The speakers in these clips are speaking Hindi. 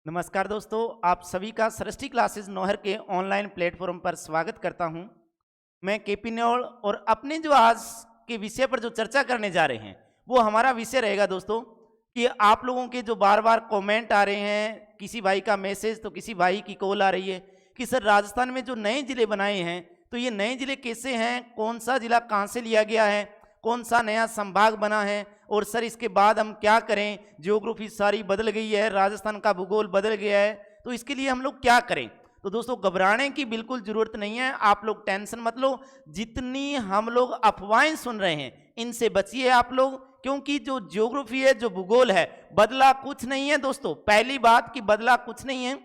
नमस्कार दोस्तों, आप सभी का सृष्टि क्लासेस नौहर के ऑनलाइन प्लेटफॉर्म पर स्वागत करता हूं। मैं केपी न्योल और अपने जो आज के विषय पर जो चर्चा करने जा रहे हैं वो हमारा विषय रहेगा दोस्तों कि आप लोगों के जो बार बार कमेंट आ रहे हैं, किसी भाई का मैसेज तो किसी भाई की कॉल आ रही है कि सर राजस्थान में जो नए जिले बनाए हैं तो ये नए जिले कैसे हैं, कौन सा जिला कहाँ से लिया गया है, कौन सा नया संभाग बना है और सर इसके बाद हम क्या करें, ज्योग्राफी सारी बदल गई है, राजस्थान का भूगोल बदल गया है, तो इसके लिए हम लोग क्या करें। तो दोस्तों घबराने की बिल्कुल जरूरत नहीं है, आप लोग टेंशन मत लो। जितनी हम लोग अफवाहें सुन रहे हैं इनसे बचिए आप लोग, क्योंकि जो ज्योग्राफी है, जो भूगोल है, बदला कुछ नहीं है दोस्तों। पहली बात कि बदला कुछ नहीं है।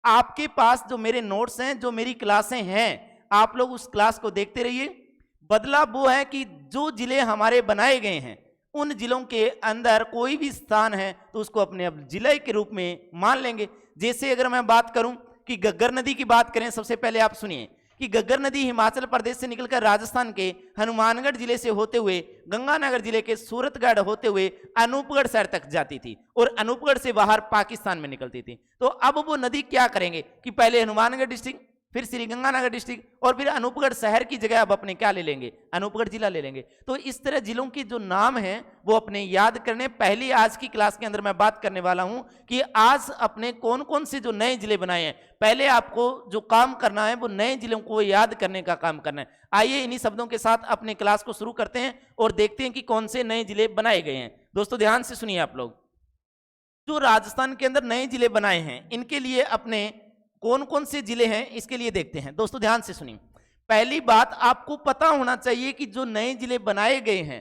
आपके पास जो मेरे नोट्स हैं, जो मेरी क्लासें हैं, आप लोग उस क्लास को देखते रहिए। बदला वो है कि जो जिले हमारे बनाए गए हैं उन जिलों के अंदर कोई भी स्थान है तो उसको अपने अब जिले के रूप में मान लेंगे। जैसे अगर मैं बात करूं कि घग्गर नदी की बात करें, सबसे पहले आप सुनिए कि घग्गर नदी हिमाचल प्रदेश से निकलकर राजस्थान के हनुमानगढ़ जिले से होते हुए गंगानगर जिले के सूरतगढ़ होते हुए अनूपगढ़ शहर तक जाती थी और अनूपगढ़ से बाहर पाकिस्तान में निकलती थी। तो अब वो नदी क्या करेंगे कि पहले हनुमानगढ़ डिस्ट्रिक्ट, फिर श्रीगंगानगर डिस्ट्रिक्ट और फिर अनूपगढ़ शहर की जगह अब अपने क्या ले लेंगे, अनूपगढ़ जिला ले लेंगे। तो इस तरह जिलों के जो नाम हैं वो अपने याद करने। पहली आज की क्लास के अंदर मैं बात करने वाला हूं कि आज अपने कौन कौन से जो नए जिले बनाए हैं, पहले आपको जो काम करना है वो नए जिलों को याद करने का काम करना है। आइए इन्हीं शब्दों के साथ अपने क्लास को शुरू करते हैं और देखते हैं कि कौन से नए जिले बनाए गए हैं। दोस्तों ध्यान से सुनिए आप लोग, जो राजस्थान के अंदर नए जिले बनाए हैं इनके लिए अपने कौन कौन से जिले हैं इसके लिए देखते हैं। दोस्तों ध्यान से सुनिए, पहली बात आपको पता होना चाहिए कि जो नए जिले बनाए गए हैं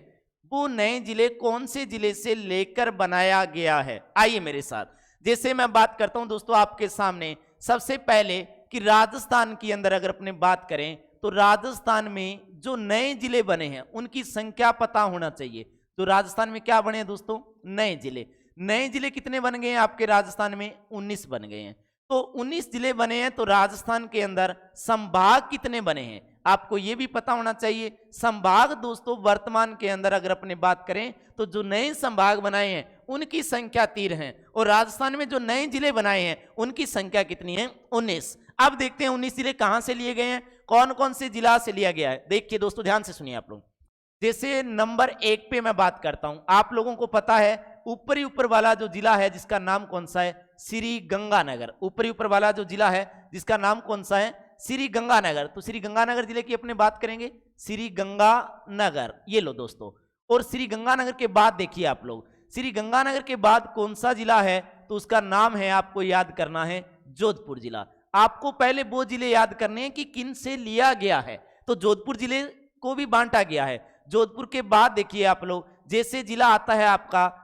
वो नए जिले कौन से जिले से लेकर बनाया गया है। आइए मेरे साथ, जैसे मैं बात करता हूं दोस्तों आपके सामने, सबसे पहले कि राजस्थान के अंदर अगर अपने बात करें तो राजस्थान में जो नए जिले बने हैं उनकी संख्या पता होना चाहिए। तो राजस्थान में क्या बने हैं दोस्तों, नए जिले। नए जिले कितने बन गए हैं आपके राजस्थान में, 19 बन गए हैं। तो 19 जिले बने हैं, तो राजस्थान के अंदर संभाग कितने बने हैं आपको यह भी पता होना चाहिए। संभाग दोस्तों वर्तमान के अंदर अगर अपने बात करें तो जो नए संभाग बनाए हैं उनकी संख्या 3 है और राजस्थान में जो नए जिले बनाए हैं उनकी संख्या कितनी है, 19। अब देखते हैं 19 जिले कहां से लिए गए हैं, कौन कौन से जिला से लिया गया है। देखिए दोस्तों ध्यान से सुनिए आप लोग, जैसे नंबर 1 पे मैं बात करता हूं, आप लोगों को पता है ऊपर वाला जो जिला है जिसका नाम कौन सा है, श्री गंगानगर। ऊपर वाला जो जिला है जिसका नाम कौन सा है, श्री गंगानगर। तो श्री गंगानगर जिले की अपने बात करेंगे, श्री गंगानगर, ये लो दोस्तों। और श्री गंगानगर के बाद देखिए आप लोग, श्री गंगानगर के बाद कौन सा जिला है तो उसका नाम है, आपको याद करना है, जोधपुर जिला। आपको पहले वो जिले याद करने हैं कि किन से लिया गया है। तो जोधपुर जिले को भी बांटा गया है। जोधपुर के बाद देखिए आप लोग, जैसे जिला आता है आपका,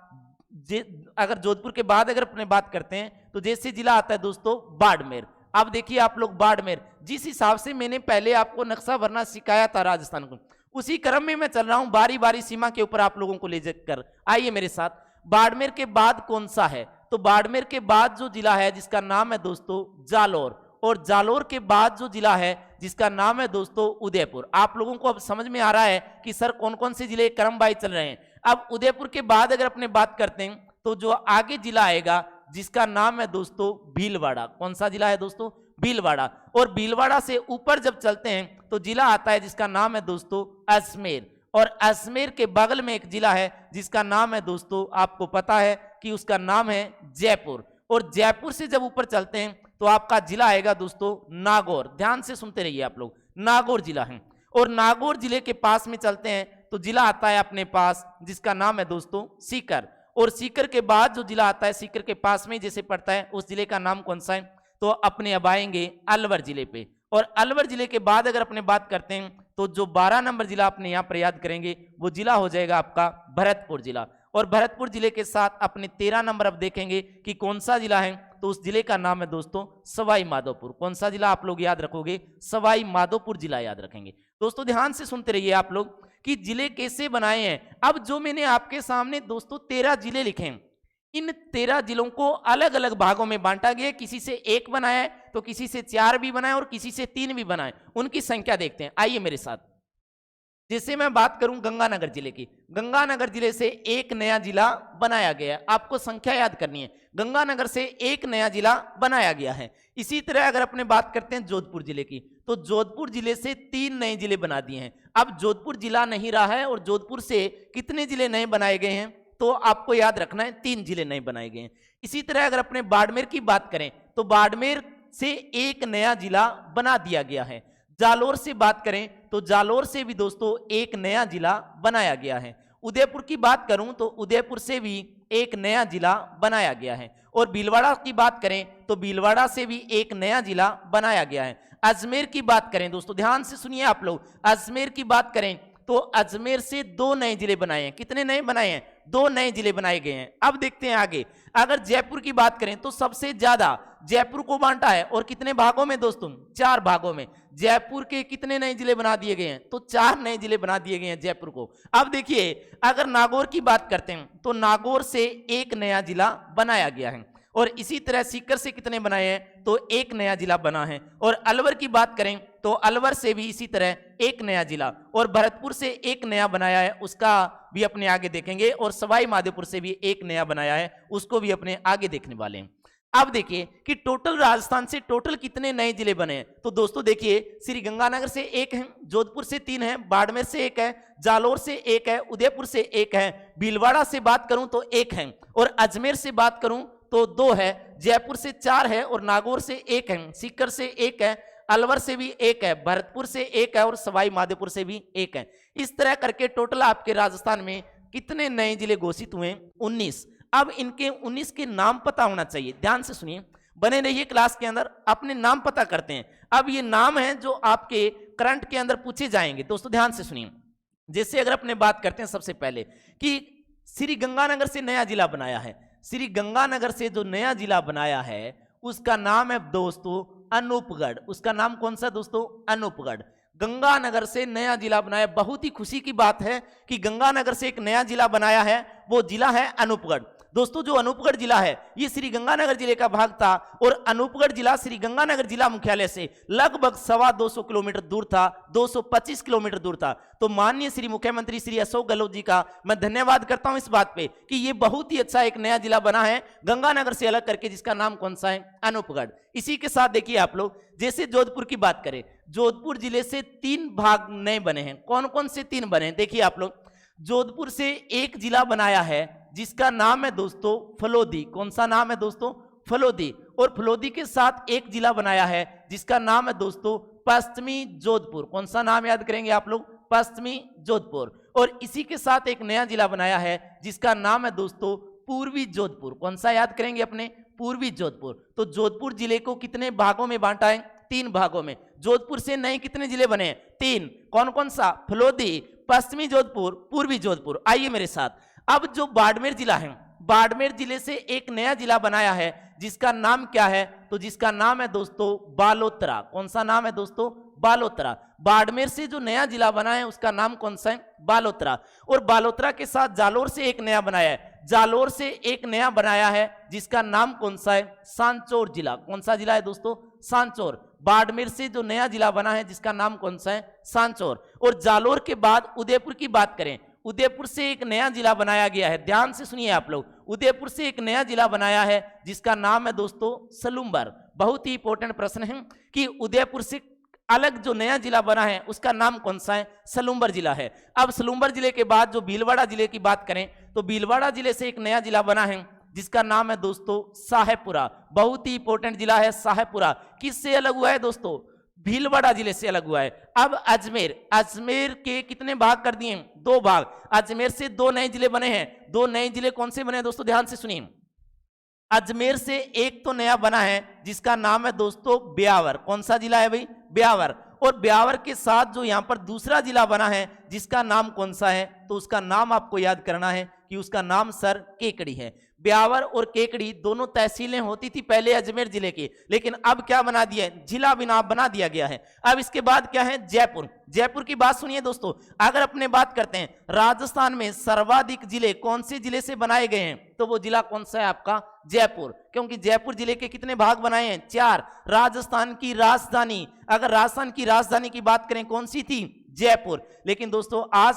अगर जोधपुर के बाद अगर अपने बात करते हैं तो जैसे जिला आता है दोस्तों बाड़मेर। अब देखिए आप लोग बाड़मेर, जिस हिसाब से मैंने पहले आपको नक्शा भरना सिखाया था राजस्थान को, उसी क्रम में मैं चल रहा हूं, बारी बारी सीमा के ऊपर आप लोगों को ले जाकर। आइए मेरे साथ, बाड़मेर के बाद कौन सा है, तो बाड़मेर के बाद जो जिला है जिसका नाम है दोस्तों जालोर, और जालोर के बाद जो जिला है जिसका नाम है दोस्तों उदयपुर। आप लोगों को अब समझ में आ रहा है कि सर कौन कौन से जिले क्रम वाइज चल रहे हैं। अब उदयपुर के बाद अगर अपने बात करते हैं तो जो आगे जिला आएगा जिसका नाम है दोस्तों भीलवाड़ा। कौन सा जिला है दोस्तों, भीलवाड़ा। और भीलवाड़ा से ऊपर जब चलते हैं तो जिला आता है जिसका नाम है दोस्तों अजमेर, और अजमेर के बगल में एक जिला है जिसका नाम है दोस्तों, आपको पता है कि उसका नाम है जयपुर। और जयपुर से जब ऊपर चलते हैं तो आपका जिला आएगा दोस्तों नागौर। ध्यान से सुनते रहिए आप लोग, नागौर जिला है। और नागौर जिले के पास में चलते हैं तो जिला आता है अपने पास जिसका नाम है दोस्तों सीकर। और सीकर के बाद जो जिला आता है, सीकर के पास में जैसे पड़ता है, उस जिले का नाम कौन सा है, तो अपने अब आएंगे अलवर जिले पे। और अलवर जिले के बाद अगर अपने बात करते हैं तो जो 12 नंबर जिला अपने यहाँ पर याद करेंगे वो जिला हो जाएगा आपका भरतपुर जिला। और भरतपुर जिले के साथ अपने 13 नंबर अब देखेंगे कि कौन सा जिला है, तो उस जिले का नाम है दोस्तों सवाई माधोपुर। कौन सा जिला आप लोग याद रखोगे, सवाई माधोपुर जिला याद रखेंगे। दोस्तों ध्यान से सुनते रहिए आप लोग कि जिले कैसे बनाए हैं। अब जो मैंने आपके सामने दोस्तों 13 जिले लिखे हैं, इन 13 जिलों को अलग अलग भागों में बांटा गया। किसी से 1 बनाया है तो किसी से 4 भी बनाए और किसी से 3 भी बनाए। उनकी संख्या देखते हैं, आइए मेरे साथ। जैसे मैं बात करूं गंगानगर जिले की, गंगानगर जिले से एक नया जिला बनाया गया है, आपको संख्या याद करनी है, गंगानगर से एक नया जिला बनाया गया है। इसी तरह अगर अपने बात करते हैं जोधपुर जिले की, तो जोधपुर जिले से 3 नए जिले बना दिए हैं। अब जोधपुर जिला नहीं रहा है और जोधपुर से कितने जिले नए बनाए गए हैं, तो आपको याद रखना है 3 जिले नए बनाए गए हैं। इसी तरह अगर अपने बाड़मेर की बात करें तो बाड़मेर से एक नया जिला बना दिया गया है। जालोर से बात करें तो जालोर से भी दोस्तों एक नया जिला बनाया गया है। उदयपुर की बात करूं तो उदयपुर से भी एक नया जिला बनाया गया है। और भीलवाड़ा की बात करें तो भीलवाड़ा से भी एक नया जिला बनाया गया है। अजमेर की बात करें दोस्तों, ध्यान से सुनिए आप लोग, अजमेर की बात करें तो अजमेर से 2 नए जिले बनाए हैं। कितने नए बनाए हैं? 2 नए जिले बनाए गए हैं। अब देखते हैं आगे, अगर जयपुर की बात करें तो सबसे ज्यादा जयपुर को बांटा है और कितने भागों में दोस्तों? 4 भागों में। जयपुर के कितने नए जिले बना दिए गए हैं? तो 4 नए जिले बना दिए गए हैं जयपुर को। अब देखिए अगर नागौर की बात करते हैं तो नागौर से एक नया जिला बनाया गया है। और इसी तरह सीकर से कितने बनाए हैं? तो एक नया जिला बना है। और अलवर की बात करें तो अलवर से भी इसी तरह एक नया जिला, और भरतपुर से एक नया बनाया है, उसका भी अपने आगे देखेंगे। और सवाई माधोपुर से भी एक नया बनाया है, उसको भी अपने आगे देखने वाले हैं। अब देखिए कि टोटल राजस्थान से टोटल कितने नए जिले बने हैं। तो दोस्तों देखिए, श्री गंगानगर से एक है, जोधपुर से 3 है, बाड़मेर से एक है, जालोर से एक है, उदयपुर से एक है, भीलवाड़ा से बात करूं तो एक है, और अजमेर से बात करूं तो 2 है, जयपुर से 4 है, और नागौर से 1 है, सीकर से 1 है, अलवर से भी 1 है, भरतपुर से 1 है, और सवाई माधोपुर से भी 1 है। इस तरह करके टोटल आपके राजस्थान में कितने नए जिले घोषित हुए? 19। अब इनके 19 के नाम पता होना चाहिए, ध्यान से सुनिए, बने रहिए क्लास के अंदर, अपने नाम पता करते हैं। अब ये नाम है जो आपके करंट के अंदर पूछे जाएंगे। दोस्तों ध्यान से सुनिए, जैसे अगर अपने बात करते हैं सबसे पहले कि श्री गंगानगर से नया जिला बनाया है, श्री गंगानगर से जो नया जिला बनाया है उसका नाम है दोस्तों अनूपगढ़। उसका नाम कौन सा दोस्तों? अनूपगढ़। गंगानगर से नया जिला बनाया, बहुत ही खुशी की बात है कि गंगानगर से एक नया जिला बनाया है, वो जिला है अनूपगढ़। दोस्तों जो अनूपगढ़ जिला है ये श्री गंगानगर जिले का भाग था, और अनूपगढ़ जिला श्री गंगानगर जिला मुख्यालय से लगभग 225 किलोमीटर दूर था, 225 किलोमीटर दूर था। तो माननीय श्री मुख्यमंत्री श्री अशोक गहलोत जी का मैं धन्यवाद करता हूं इस बात पे कि ये बहुत ही अच्छा एक नया जिला बना है गंगानगर से अलग करके, जिसका नाम कौन सा है? अनूपगढ़। इसी के साथ देखिए आप लोग, जैसे जोधपुर की बात करें, जोधपुर जिले से 3 भाग नए बने हैं। कौन कौन से 3 बने हैं? देखिए आप लोग, जोधपुर से एक जिला बनाया है जिसका नाम है दोस्तों फलोदी। कौन सा नाम है दोस्तों? फलोदी। और फलोदी के साथ एक जिला बनाया है जिसका नाम है दोस्तों पश्चिमी जोधपुर। कौन सा नाम याद करेंगे आप लोग? पश्चिमी जोधपुर। और इसी के साथ एक नया जिला बनाया है जिसका नाम है दोस्तों पूर्वी जोधपुर। कौन सा याद करेंगे अपने? पूर्वी जोधपुर। तो जोधपुर जिले को कितने भागों में बांटा है? 3 भागों में। जोधपुर से नए कितने जिले बने हैं? 3। कौन कौन सा? फलोदी, पश्चिमी जोधपुर, पूर्वी जोधपुर। आइए मेरे साथ, अब जो बाड़मेर जिला है, बाड़मेर जिले से एक नया जिला बनाया है जिसका नाम क्या है? तो जिसका नाम है दोस्तों बालोतरा। कौन सा नाम है दोस्तों? बालोतरा। बाड़मेर से जो नया जिला बना है उसका नाम कौन सा है? बालोतरा। और बालोतरा के साथ जालोर से एक नया बनाया है, जालोर से एक नया बनाया है जिसका नाम कौन सा है? सांचौर जिला। कौन सा जिला है दोस्तों? सांचौर। बाड़मेर से जो नया जिला बना है जिसका नाम कौन सा है? सांचौर। और जालोर के बाद उदयपुर की बात करें, उदयपुर से एक नया जिला बनाया गया है, ध्यान से सुनिए आप लोग, उदयपुर से एक नया जिला बनाया है जिसका नाम है दोस्तों सलूम्बर। बहुत ही इंपॉर्टेंट प्रश्न है कि उदयपुर से अलग जो नया जिला बना है उसका नाम कौन सा है? सलूम्बर जिला है। अब सलूम्बर जिले के बाद जो भीलवाड़ा जिले की बात करें तो भीलवाड़ा जिले से एक नया जिला बना है जिसका नाम है दोस्तों साहेबपुरा। बहुत ही इंपॉर्टेंट जिला है साहेबपुरा। किससे अलग हुआ है दोस्तों? भीलवाड़ा जिले से अलग हुआ है। अब अजमेर, अजमेर के कितने भाग कर दिए? 2 भाग। अजमेर से 2 नए जिले बने हैं। 2 नए जिले कौन से बने हैं दोस्तों? ध्यान से सुनिए, अजमेर से एक तो नया बना है जिसका नाम है दोस्तों ब्यावर। कौन सा जिला है भाई? ब्यावर। और ब्यावर के साथ जो यहां पर दूसरा जिला बना है जिसका नाम कौन सा है? तो उसका नाम आपको याद करना है कि उसका नाम सर केकड़ी है। ब्यावर और केकड़ी दोनों तहसीलें होती थी पहले अजमेर जिले की, लेकिन अब क्या बना दिया है? जिला बना दिया गया है। अब इसके बाद क्या है? जयपुर। जयपुर की बात सुनिए दोस्तों, अगर अपने बात करते हैं राजस्थान में सर्वाधिक जिले कौन से जिले से बनाए गए हैं, तो वो जिला कौन सा है आपका? जयपुर। क्योंकि जयपुर जिले के कितने भाग बनाए हैं? 4। राजस्थान की राजधानी, अगर राजस्थान की राजधानी की बात करें कौन सी थी? जयपुर। लेकिन दोस्तों आज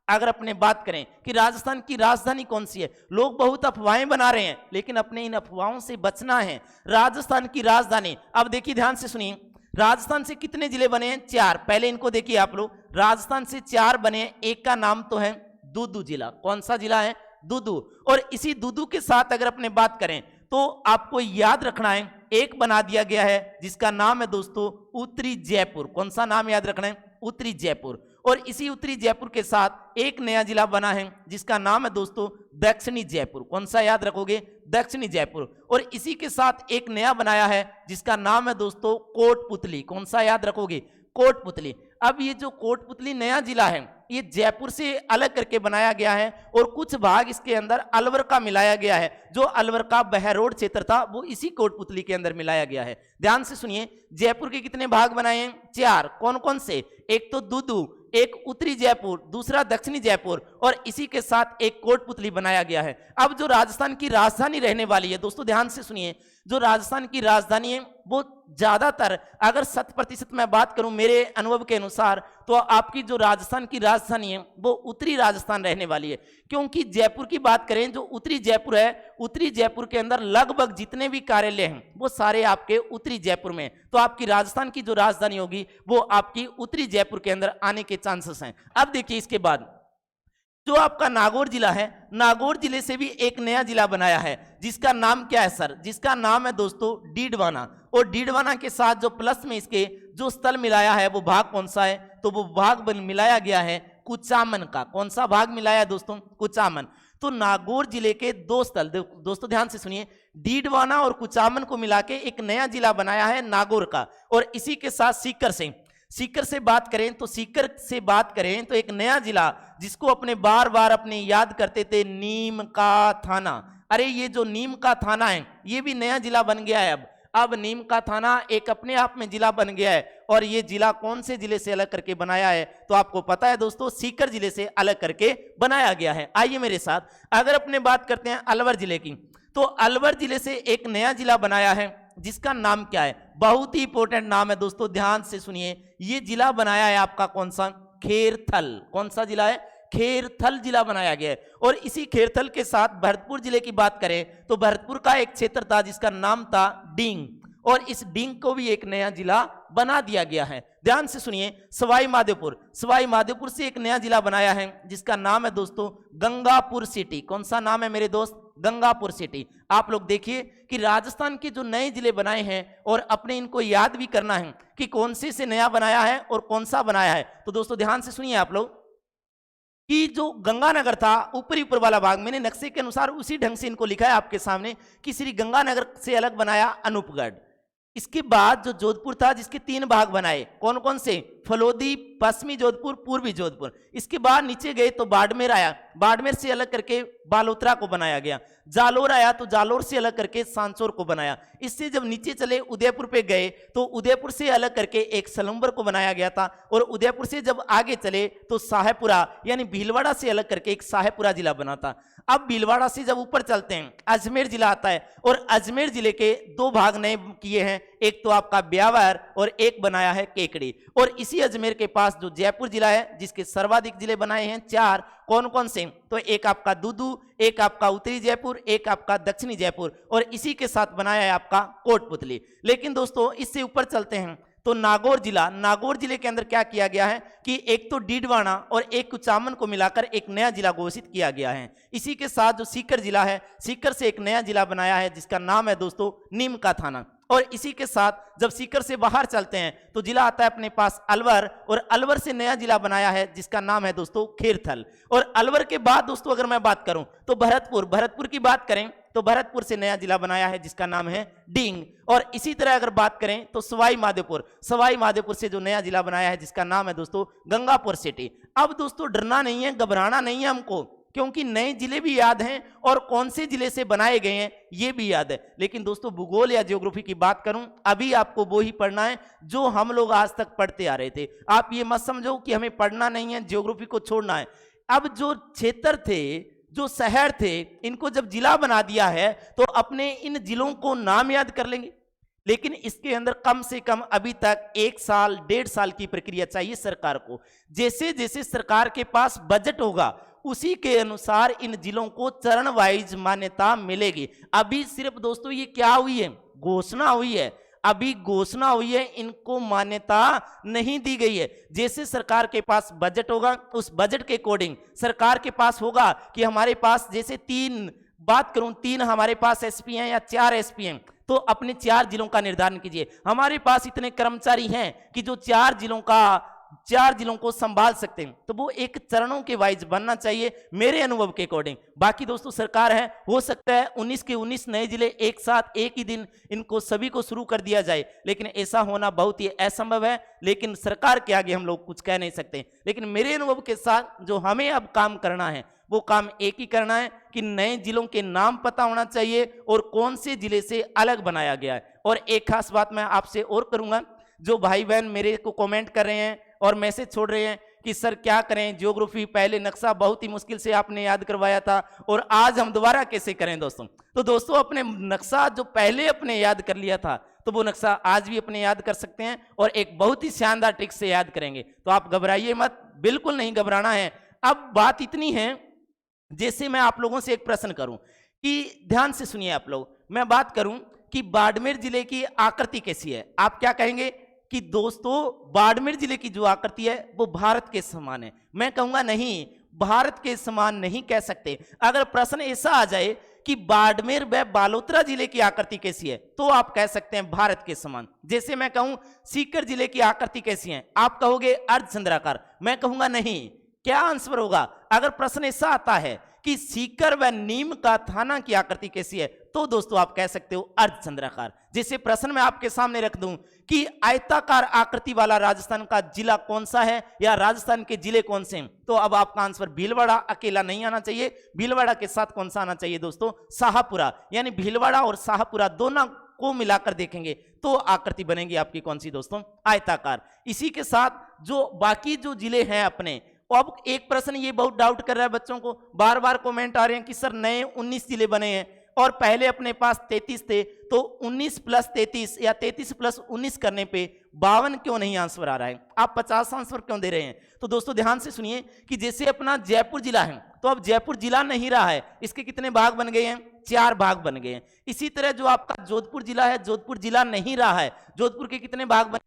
अगर अपने बात करें कि राजस्थान की राजधानी कौन सी है, लोग बहुत अफवाहें बना रहे हैं, लेकिन अपने इन अफवाहों से बचना है। राजस्थान की राजधानी, अब देखिए ध्यान से सुनिए, राजस्थान से कितने जिले बने हैं? 4। पहले इनको देखिए आप लोग, राजस्थान से 4 बने हैं, एक का नाम तो है दूदू जिला। कौन सा जिला है? दूदू। और इसी दूदू के साथ अगर अपने बात करें तो आपको याद रखना है, एक बना दिया गया है जिसका नाम है दोस्तों उत्तरी जयपुर। कौन सा नाम याद रखना है? उत्तरी जयपुर। और इसी उत्तरी जयपुर के साथ एक नया जिला बना है जिसका नाम है दोस्तों दक्षिणी जयपुर। कौन सा याद रखोगे? दक्षिणी जयपुर। और इसी के साथ एक नया बनाया है जिसका नाम है दोस्तों कोटपुतली। कौन सा याद रखोगे? कोटपुतली। अब ये जो कोटपुतली नया जिला है ये जयपुर से अलग करके बनाया गया है और कुछ भाग इसके अंदर अलवर का मिलाया गया है। जो अलवर का बहरोड क्षेत्र था वो इसी कोटपुतली के अंदर मिलाया गया है। ध्यान से सुनिए, जयपुर के कितने भाग बनाए हैं? 4। कौन कौन से? एक तो दूदू, एक उत्तरी जयपुर, दूसरा दक्षिणी जयपुर और इसी के साथ एक कोटपुतली बनाया गया है। अब जो राजस्थान की राजधानी रहने वाली है दोस्तों, ध्यान से सुनिए, जो राजस्थान की राजधानी है वो ज्यादातर, अगर 100% मैं बात करूं मेरे अनुभव के अनुसार, तो आपकी जो राजस्थान की राजधानी है वो उत्तरी राजस्थान रहने वाली है। क्योंकि जयपुर की बात करें, जो उत्तरी जयपुर है, उत्तरी जयपुर के अंदर लगभग जितने भी कार्यालय हैं वो सारे आपके उत्तरी जयपुर में, तो आपकी राजस्थान की जो राजधानी होगी वो आपकी उत्तरी जयपुर के अंदर आने के चांसेस हैं। अब देखिए इसके बाद जो आपका नागौर जिला है, नागौर जिले से भी एक नया जिला बनाया है जिसका नाम क्या है सर? जिसका नाम है दोस्तों डीडवाना। और डीडवाना के साथ जो प्लस में इसके जो स्थल मिलाया है वो भाग कौन सा है? तो वो भाग मिलाया गया है कुचामन का। कौन सा भाग मिलाया है दोस्तों? कुचामन। तो नागौर जिले के 2 स्थल, दोस्तों ध्यान से सुनिए, डीडवाना और कुचामन को मिला के एक नया जिला बनाया है नागौर का। और इसी के साथ सीकर से बात करें तो एक नया जिला जिसको अपने बार बार अपने याद करते थे, नीम का थाना। अरे ये जो नीम का थाना है ये भी नया जिला बन गया है। अब नीम का थाना एक अपने आप में जिला बन गया है। और ये जिला कौन से जिले से अलग करके बनाया है? तो आपको पता है दोस्तों, सीकर जिले से अलग करके बनाया गया है। आइए मेरे साथ, अगर अपने बात करते हैं अलवर जिले की, तो अलवर जिले से एक नया जिला बनाया है जिसका नाम क्या है? बहुत ही इंपॉर्टेंट नाम है दोस्तों, ध्यान से सुनिए। ये जिला बनाया है आपका कौन सा? खेरथल। कौन सा जिला है? खेरथल जिला बनाया गया है। और इसी खेरथल के साथ भरतपुर जिले की बात करें तो भरतपुर का एक क्षेत्र था जिसका नाम था डींग, और इस डींग को भी एक नया जिला बना दिया गया है। ध्यान से सुनिए, सवाई माधोपुर से एक नया जिला बनाया है जिसका नाम है दोस्तों गंगापुर सिटी। कौन सा नाम है मेरे दोस्त? गंगापुर सिटी। आप लोग देखिए कि राजस्थान के जो नए जिले बनाए हैं और अपने इनको याद भी करना है कि कौन से नया बनाया है और कौन सा बनाया है। तो दोस्तों ध्यान से सुनिए आप लोग कि जो गंगानगर था, ऊपर वाला भाग, मैंने नक्शे के अनुसार उसी ढंग से इनको लिखा है आपके सामने कि श्री गंगानगर से अलग बनाया अनूपगढ़। इसके बाद जो जोधपुर था जिसके 3 भाग बनाए, कौन कौन से? फलोदी, पश्चिमी जोधपुर, पूर्वी जोधपुर। इसके बाद नीचे गए तो बाड़मेर आया, बाड़मेर से अलग करके बालोतरा को बनाया गया। जालोर आया तो जालोर से अलग करके सांचौर को बनाया। इससे जब नीचे चले उदयपुर पे गए तो उदयपुर से अलग करके एक सलम्बर को बनाया गया था। और उदयपुर से जब आगे चले तो साहेबपुरा यानी भीलवाड़ा से अलग करके एक साहेबपुरा जिला बना था। अब भीलवाड़ा से जब ऊपर चलते हैं अजमेर जिला आता है, और अजमेर जिले के 2 भाग नए किए हैं, एक तो आपका ब्यावर और एक बनाया है केकड़ी। और इसी अजमेर के पास जो जयपुर जिला है जिसके सर्वाधिक जिले बनाए हैं 4, कौन कौन से? तो एक आपका दूदू, एक आपका उत्तरी जयपुर, एक आपका दक्षिणी जयपुर, और इसी के साथ बनाया है आपका कोटपुतली। लेकिन दोस्तों इससे ऊपर चलते हैं तो नागौर जिले के अंदर क्या किया गया है कि एक तो डीडवाना और एक कुचामन को मिलाकर एक नया जिला घोषित किया गया है। इसी के साथ जो सीकर जिला है, सीकर से एक नया जिला बनाया है जिसका नाम है दोस्तों नीम का थाना। और इसी के साथ जब सीकर से बाहर चलते हैं तो जिला आता है अपने पास अलवर, और अलवर से नया जिला बनाया है जिसका नाम है दोस्तों खेरथल। और अलवर के बाद दोस्तों अगर मैं बात करूं तो भरतपुर की बात करें तो भरतपुर से नया जिला बनाया है जिसका नाम है डींग। और इसी तरह अगर बात करें तो सवाई माधोपुर से जो नया जिला बनाया है जिसका नाम है दोस्तों गंगापुर सिटी। अब दोस्तों डरना नहीं है, घबराना नहीं है हमको, क्योंकि नए जिले भी याद हैं और कौन से जिले से बनाए गए हैं ये भी याद है। लेकिन दोस्तों भूगोल या ज्योग्राफी की बात करूं, अभी आपको वो ही पढ़ना है जो हम लोग आज तक पढ़ते आ रहे थे। आप ये मत समझो कि हमें पढ़ना नहीं है, ज्योग्राफी को छोड़ना है। अब जो क्षेत्र थे, जो शहर थे, इनको जब जिला बना दिया है तो अपने इन जिलों को नाम याद कर लेंगे। लेकिन इसके अंदर कम से कम अभी तक 1 साल 1.5 साल की प्रक्रिया चाहिए सरकार को। जैसे जैसे सरकार के पास बजट होगा उसी के अनुसार इन जिलों को चरण वाइज मान्यता मिलेगी। अभी सिर्फ दोस्तों ये क्या हुई है, घोषणा हुई है, अभी घोषणा हुई है, इनको मान्यता नहीं दी गई है। जैसे सरकार के पास बजट होगा उस बजट के अकॉर्डिंग सरकार के पास होगा कि हमारे पास जैसे 3 हमारे पास एसपी हैं या 4 एसपी हैं, तो अपने 4 जिलों का निर्धारण कीजिए। हमारे पास इतने कर्मचारी हैं कि जो 4 जिलों को संभाल सकते हैं, तो वो एक चरणों के वाइज बनना चाहिए मेरे अनुभव के अकॉर्डिंग। बाकी दोस्तों सरकार है, हो सकता है 19 के 19 नए जिले एक साथ एक ही दिन इनको सभी को शुरू कर दिया जाए, लेकिन ऐसा होना बहुत ही असंभव है। लेकिन सरकार के आगे हम लोग कुछ कह नहीं सकते। लेकिन मेरे अनुभव के साथ जो हमें अब काम करना है वो काम एक ही करना है कि नए जिलों के नाम पता होना चाहिए और कौन से जिले से अलग बनाया गया है। और एक खास बात मैं आपसे और करूंगा, जो भाई बहन मेरे को कमेंट कर रहे हैं और मैसेज छोड़ रहे हैं कि सर क्या करें, ज्योग्राफी पहले नक्शा बहुत ही मुश्किल से आपने याद करवाया था और आज हम दोबारा कैसे करें दोस्तों। तो दोस्तों अपने नक्शा जो पहले अपने याद कर लिया था तो वो नक्शा आज भी अपने याद कर सकते हैं और एक बहुत ही शानदार ट्रिक से याद करेंगे। तो आप घबराइए मत, बिल्कुल नहीं घबराना है। अब बात इतनी है, जैसे मैं आप लोगों से एक प्रश्न करूं कि ध्यान से सुनिए आप लोग, मैं बात करूं कि बाड़मेर जिले की आकृति कैसी है, आप क्या कहेंगे कि दोस्तों बाड़मेर जिले की जो आकृति है वो भारत के समान है। मैं कहूंगा नहीं, भारत के समान नहीं कह सकते। अगर प्रश्न ऐसा आ जाए कि बाड़मेर व बालोतरा जिले की आकृति कैसी है, तो आप कह सकते हैं भारत के समान। जैसे मैं कहूं सीकर जिले की आकृति कैसी है, आप कहोगे अर्धचंद्राकार, मैं कहूंगा नहीं। क्या आंसर होगा? अगर प्रश्न ऐसा आता है कि सीकर व नीम का थाना की आकृति कैसी है, तो दोस्तों आप कह सकते हो अर्धचंद्राकार। जैसे प्रश्न मैं आपके सामने रख दूं कि आयताकार आकृति वाला राजस्थान का जिला कौन सा है या राजस्थान के जिले कौन से हैं, तो अब आपका आंसर भीलवाड़ा अकेला नहीं आना चाहिए। भीलवाड़ा के साथ कौन सा आना चाहिए दोस्तों? शाहपुरा। यानी भीलवाड़ा और शाहपुरा दोनों को मिलाकर देखेंगे तो आकृति बनेगी आपकी कौन सी दोस्तों? आयताकार। इसी के साथ जो बाकी जो जिले हैं अपने, अब एक प्रश्न ये बहुत डाउट कर रहा है बच्चों को, बार बार कमेंट आ रहे हैं कि सर नए 19 जिले बने हैं और पहले अपने पास 33 थे, तो 19 + 33 या 33 + 19 करने पे 52 क्यों नहीं आंसर आ रहा है? आप 50 आंसर क्यों दे रहे हैं? तो दोस्तों ध्यान से सुनिए कि जैसे अपना जयपुर जिला है, तो अब जयपुर जिला नहीं रहा है, इसके कितने भाग बन गए हैं? 4 भाग बन गए हैं। इसी तरह जो आपका जोधपुर जिला है, जोधपुर जिला नहीं रहा है, जोधपुर के कितने भाग बन,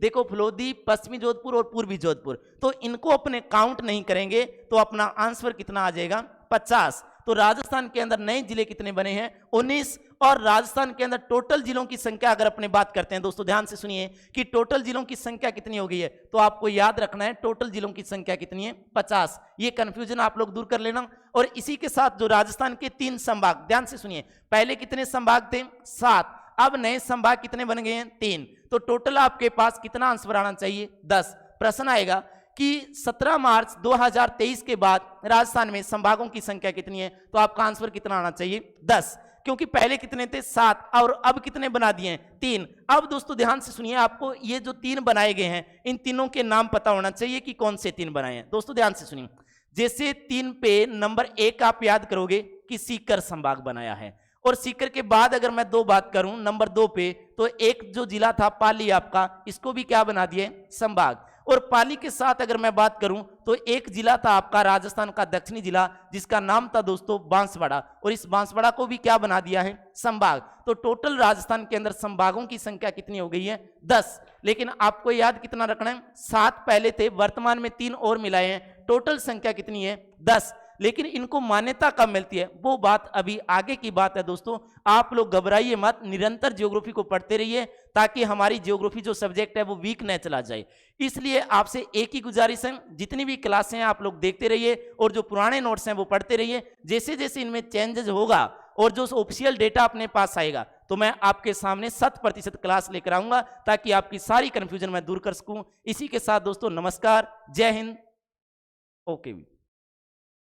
देखो फलोदी, पश्चिमी जोधपुर और पूर्वी जोधपुर, तो इनको अपने काउंट नहीं करेंगे तो अपना आंसर कितना आ जाएगा? 50। तो राजस्थान के अंदर नए जिले कितने बने हैं? 19। और राजस्थान के अंदर टोटल जिलों की संख्या अगर अपने बात करते हैं दोस्तों, ध्यान से सुनिए कि टोटल जिलों की संख्या कितनी हो गई है, तो आपको याद रखना है टोटल जिलों की संख्या कितनी है? 50। ये कंफ्यूजन आप लोग दूर कर लेना। और इसी के साथ जो राजस्थान के 3 संभाग, ध्यान से सुनिए, पहले कितने संभाग थे? 7। अब नए संभाग कितने बन गए हैं? 3। तो टोटल आपके पास कितना आंसर आना चाहिए? 10। प्रश्न आएगा कि 17 मार्च 2023 के बाद राजस्थान में संभागों की संख्या कितनी है, तो आपका आंसर कितना आना चाहिए? 10, क्योंकि पहले कितने थे? 7, और अब कितने बना दिए हैं? 3। अब दोस्तों ध्यान से सुनिए, आपको ये जो 3 बनाए गए हैं इन तीनों के नाम पता होना चाहिए कि कौन से 3 बनाए हैं। दोस्तों ध्यान से सुनिए, जैसे 3 पे नंबर 1 आप याद करोगे कि सीकर संभाग बनाया है, और सीकर के बाद अगर मैं 2 बात करूं नंबर 2 पे, तो एक जो जिला था पाली आपका, इसको भी क्या बना दिए? संभाग। और पाली के साथ अगर मैं बात करूं तो एक जिला था आपका राजस्थान का दक्षिणी जिला, जिसका नाम था दोस्तों बांसवाड़ा, और इस बांसवाड़ा को भी क्या बना दिया है? संभाग। तो टोटल राजस्थान के अंदर संभागों की संख्या कितनी हो गई है? 10। लेकिन आपको याद कितना रखना है? 7 पहले थे, वर्तमान में 3 और मिलाए हैं, टोटल संख्या कितनी है? 10। लेकिन इनको मान्यता कब मिलती है वो बात अभी आगे की बात है दोस्तों। आप लोग घबराइए मत, निरंतर ज्योग्राफी को पढ़ते रहिए ताकि हमारी ज्योग्राफी जो सब्जेक्ट है वो वीक न चला जाए। इसलिए आपसे एक ही गुजारिश है, जितनी भी क्लासें हैं आप लोग देखते रहिए और जो पुराने नोट्स हैं वो पढ़ते रहिए। जैसे जैसे इनमें चेंजेस होगा और जो ऑफिशियल डेटा अपने पास आएगा तो मैं आपके सामने 100% क्लास लेकर आऊंगा ताकि आपकी सारी कंफ्यूजन मैं दूर कर सकूं। इसी के साथ दोस्तों नमस्कार, जय हिंद, ओके।